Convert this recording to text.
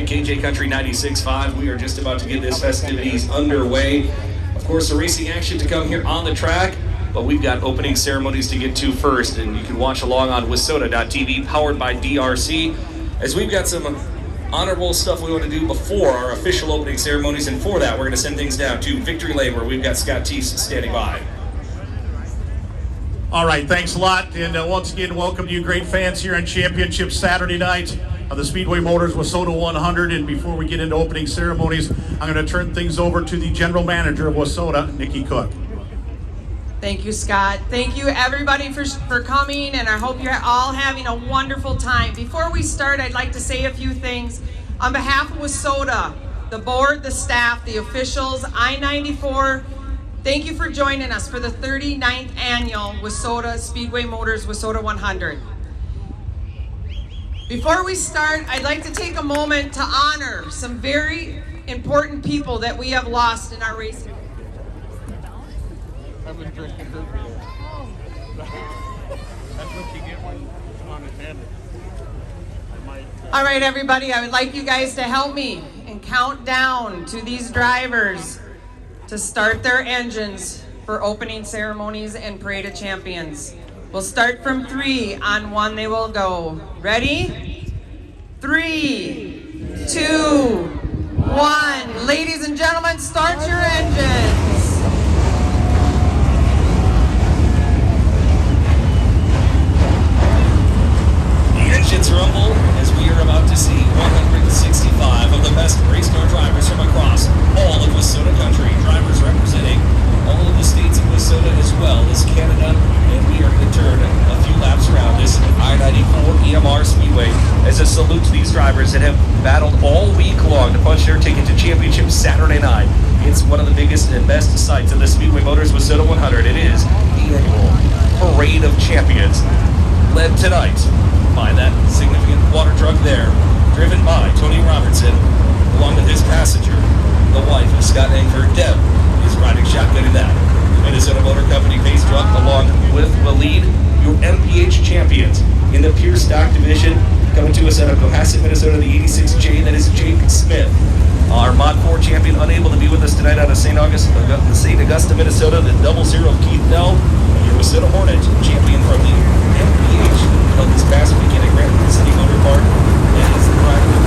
KJ Country 96.5. We are just about to get this festivities underway. Of course, the racing action to come here on the track, but we've got opening ceremonies to get to first, and you can watch along on Wissota.tv, powered by DRC, as we've got some honorable stuff we want to do before our official opening ceremonies, and for that, we're going to send things down to Victory Lane, where we've got Scott Teese standing by. All right, thanks a lot, and once again, welcome to you great fans here on Championship Saturday night of the Speedway Motors Wissota 100. And before we get into opening ceremonies, I'm going to turn things over to the general manager of Wissota, Nikki Cook. Thank you, Scott. Thank you, everybody, for coming, and I hope you're all having a wonderful time. Before we start, I'd like to say a few things. On behalf of Wissota, the board, the staff, the officials, I-94, thank you for joining us for the 39th annual Wissota Speedway Motors Wissota 100. Before we start, I'd like to take a moment to honor some very important people that we have lost in our racing. I've been drinking fruit beer. That's what you get when I'm on attendance. All right, everybody, I would like you guys to help me and count down to these drivers to start their engines for opening ceremonies and Parade of Champions. We'll start from 3. On 1 they will go. Ready? 3, 2, 1. Ladies and gentlemen, start your engines. The engines rumble as we are about to see 165 of the best race car drivers from across all of Wissota country. Drivers representing all of the states of Wissota as well as Canada, and we are going to turn a few laps around this I-94 EMR Speedway as a salute to these drivers that have battled all week long to punch their ticket to Championship Saturday night. It's one of the biggest and best sights of the Speedway Motors Wissota 100. It is the annual Parade of Champions, led tonight by that significant water truck there, driven by Tony Robertson, along with his passenger, the wife of Scott Anker, Deb, is riding shotgun in that. The Minnesota Motor Company pace truck, along with will lead your MPH champions in the pure stock division. Coming to us out of Cohasset, Minnesota, the 86J, that is Jake Smith. Our Mod 4 champion, unable to be with us tonight out of St. Augusta, Minnesota, the 00 of Keith Bell. Your Wissota Hornet champion from the MPH held this past weekend at Grand City Motor Park. That is the driver